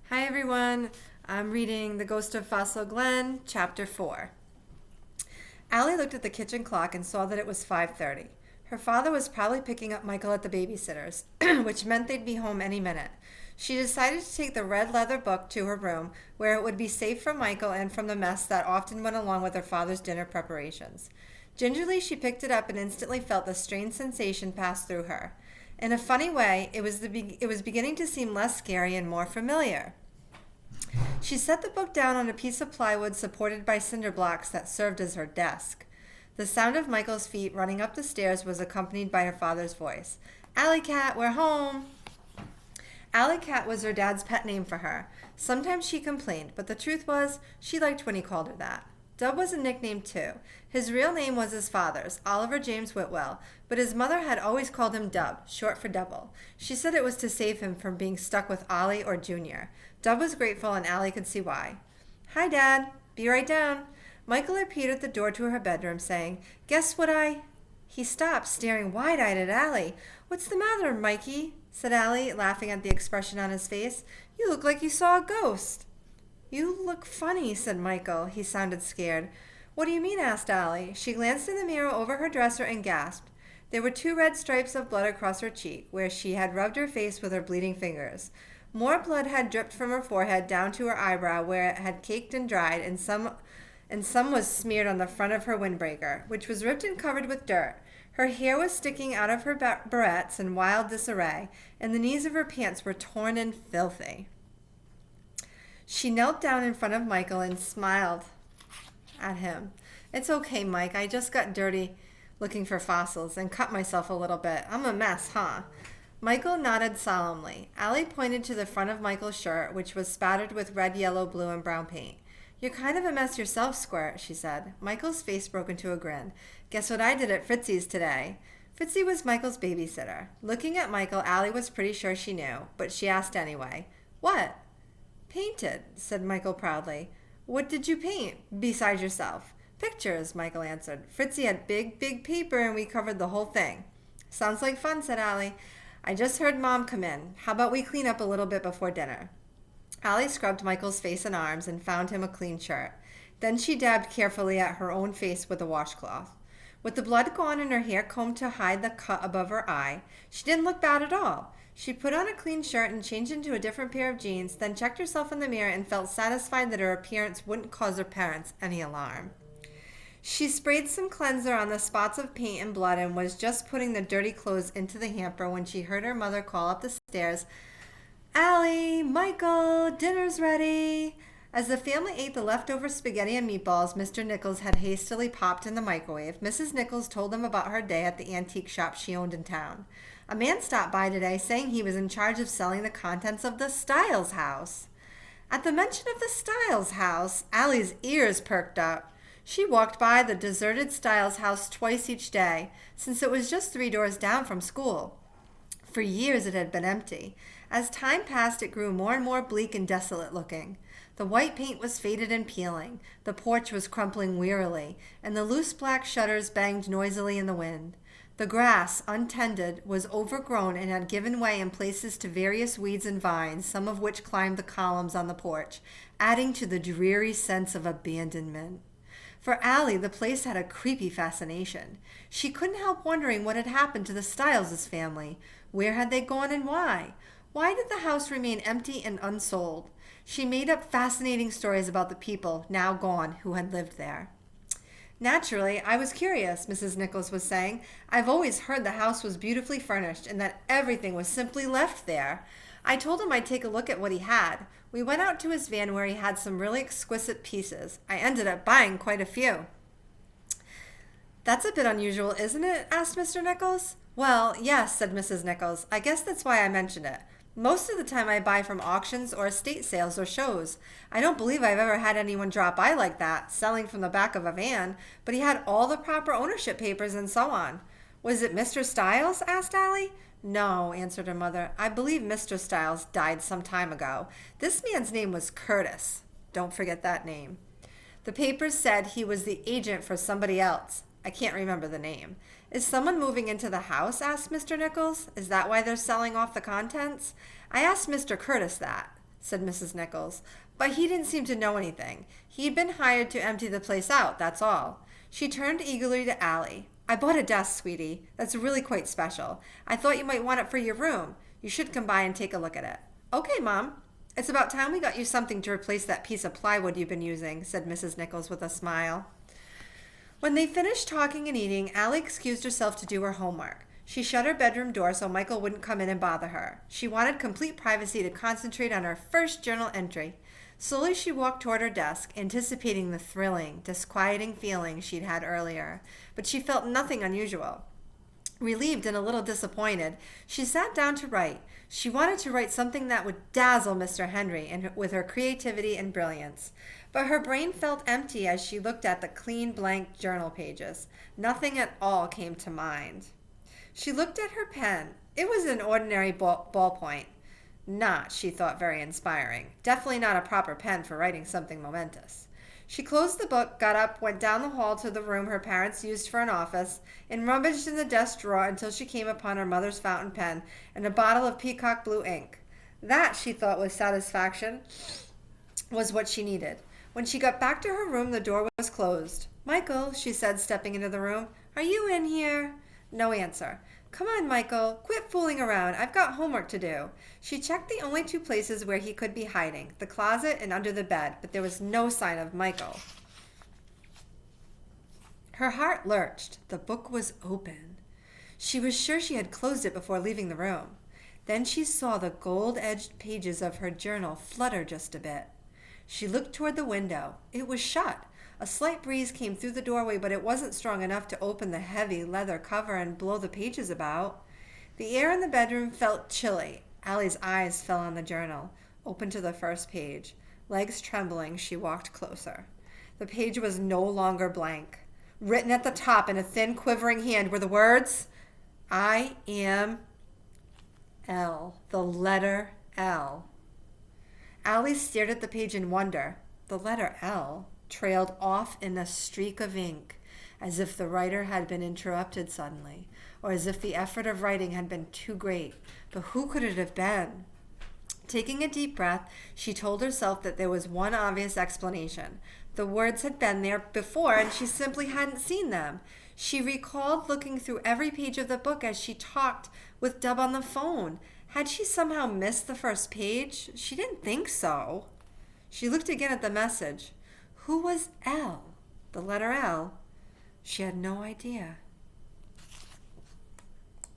Hi everyone, I'm reading The Ghost of Fossil Glen, Chapter 4. Allie looked at the kitchen clock and saw that it was 5:30. Her father was probably picking up Michael at the babysitter's, which meant they'd be home any minute. She decided to take the red leather book to her room, where it would be safe from Michael and from the mess that often went along with her father's dinner preparations. Gingerly, she picked it up and instantly felt the strange sensation pass through her. In a funny way, it was beginning to seem less scary and more familiar. She set the book down on a piece of plywood supported by cinder blocks that served as her desk. The sound of Michael's feet running up the stairs was accompanied by her father's voice. "Alley Cat, we're home!" Alley Cat was her dad's pet name for her. Sometimes she complained, but the truth was, she liked when he called her that. Dub was a nickname too. His real name was his father's, Oliver James Whitwell, but his mother had always called him Dub, short for Double. She said it was to save him from being stuck with Ollie or Junior. Dub was grateful, and Allie could see why. "Hi, Dad. Be right down." Michael appeared at the door to her bedroom, saying, "Guess what I—" He stopped, staring wide-eyed at Allie. "What's the matter, Mikey?" said Allie, laughing at the expression on his face. "You look like you saw a ghost." "You look funny," said Michael. He sounded scared. "What do you mean?" asked Allie. She glanced in the mirror over her dresser and gasped. There were 2 red stripes of blood across her cheek, where she had rubbed her face with her bleeding fingers. More blood had dripped from her forehead down to her eyebrow, where it had caked and dried, and some was smeared on the front of her windbreaker, which was ripped and covered with dirt. Her hair was sticking out of her barrettes in wild disarray, and the knees of her pants were torn and filthy. She knelt down in front of Michael and smiled at him. "It's okay, Mike. I just got dirty looking for fossils and cut myself a little bit. I'm a mess, huh?" Michael nodded solemnly. Allie pointed to the front of Michael's shirt, which was spattered with red, yellow, blue, and brown paint. "You're kind of a mess yourself, Squirt," she said. Michael's face broke into a grin. "Guess what I did at Fritzy's today?" Fritzy was Michael's babysitter. Looking at Michael, Allie was pretty sure she knew, but she asked anyway. "What?" "Painted," said Michael proudly. "What did you paint, besides yourself?" "Pictures," Michael answered. "Fritzy had big, big paper, and we covered the whole thing." "Sounds like fun," said Allie. "I just heard Mom come in. How about we clean up a little bit before dinner?" Allie scrubbed Michael's face and arms and found him a clean shirt. Then she dabbed carefully at her own face with a washcloth. With the blood gone and her hair combed to hide the cut above her eye, she didn't look bad at all. She put on a clean shirt and changed into a different pair of jeans, then checked herself in the mirror and felt satisfied that her appearance wouldn't cause her parents any alarm. She sprayed some cleanser on the spots of paint and blood and was just putting the dirty clothes into the hamper when she heard her mother call up the stairs, "Allie, Michael, dinner's ready." As the family ate the leftover spaghetti and meatballs Mr. Nichols had hastily popped in the microwave, Mrs. Nichols told them about her day at the antique shop she owned in town. "A man stopped by today saying he was in charge of selling the contents of the Stiles house." At the mention of the Stiles house, Allie's ears perked up. She walked by the deserted Stiles house twice each day, since it was just 3 doors down from school. For years it had been empty. As time passed, it grew more and more bleak and desolate looking. The white paint was faded and peeling, the porch was crumpling wearily, and the loose black shutters banged noisily in the wind. The grass, untended, was overgrown and had given way in places to various weeds and vines, some of which climbed the columns on the porch, adding to the dreary sense of abandonment. For Allie, the place had a creepy fascination. She couldn't help wondering what had happened to the Stiles' family. Where had they gone and why? Why did the house remain empty and unsold? She made up fascinating stories about the people, now gone, who had lived there. "Naturally, I was curious," Mrs. Nichols was saying. "I've always heard the house was beautifully furnished and that everything was simply left there. I told him I'd take a look at what he had. We went out to his van where he had some really exquisite pieces. I ended up buying quite a few." "That's a bit unusual, isn't it?" asked Mr. Nichols. "Well, yes," said Mrs. Nichols. "I guess that's why I mentioned it. Most of the time I buy from auctions or estate sales or shows. I don't believe I've ever had anyone drop by like that, selling from the back of a van, but he had all the proper ownership papers and so on." "Was it Mr. Stiles?" asked Allie. "No," answered her mother. "I believe Mr. Stiles died some time ago. This man's name was Curtis. Don't forget that name. The papers said he was the agent for somebody else. I can't remember the name. Is someone moving into the house?" asked Mr. Nichols. "Is that why they're selling off the contents?" "I asked Mr. Curtis that." said Mrs. Nichols. But he didn't seem to know anything. He'd been hired to empty the place out, that's all. She turned eagerly to Allie. I bought a desk, sweetie. That's really quite special. I thought you might want it for your room. You should come by and take a look at it. Okay, Mom. It's about time we got you something to replace that piece of plywood you've been using, said Mrs. Nichols with a smile. When they finished talking and eating, Allie excused herself to do her homework. She shut her bedroom door so Michael wouldn't come in and bother her. She wanted complete privacy to concentrate on her first journal entry. Slowly she walked toward her desk, anticipating the thrilling, disquieting feeling she'd had earlier, but she felt nothing unusual. Relieved and a little disappointed, she sat down to write. She wanted to write something that would dazzle Mr. Henry with her creativity and brilliance. But her brain felt empty as she looked at the clean blank journal pages. Nothing at all came to mind. She looked at her pen. It was an ordinary ballpoint. Not, she thought, very inspiring. Definitely not a proper pen for writing something momentous. She closed the book, got up, went down the hall to the room her parents used for an office, and rummaged in the desk drawer until she came upon her mother's fountain pen and a bottle of peacock blue ink. That, she thought with satisfaction, was what she needed. When she got back to her room, the door was closed. Michael, she said, stepping into the room, are you in here? No answer. Come on, Michael. Quit fooling around. I've got homework to do. She checked the only two places where he could be hiding, the closet and under the bed, but there was no sign of Michael. Her heart lurched. The book was open. She was sure she had closed it before leaving the room. Then she saw the gold-edged pages of her journal flutter just a bit. She looked toward the window. It was shut. A slight breeze came through the doorway, but it wasn't strong enough to open the heavy leather cover and blow the pages about. The air in the bedroom felt chilly. Allie's eyes fell on the journal, open to the first page. Legs trembling, she walked closer. The page was no longer blank. Written at the top in a thin, quivering hand were the words, I am L, the letter L. Allie stared at the page in wonder. The letter L trailed off in a streak of ink, as if the writer had been interrupted suddenly, or as if the effort of writing had been too great. But who could it have been? Taking a deep breath, she told herself that there was one obvious explanation. The words had been there before, and she simply hadn't seen them. She recalled looking through every page of the book as she talked with Dub on the phone. Had she somehow missed the first page? She didn't think so. She looked again at the message. Who was L? The letter L? She had no idea.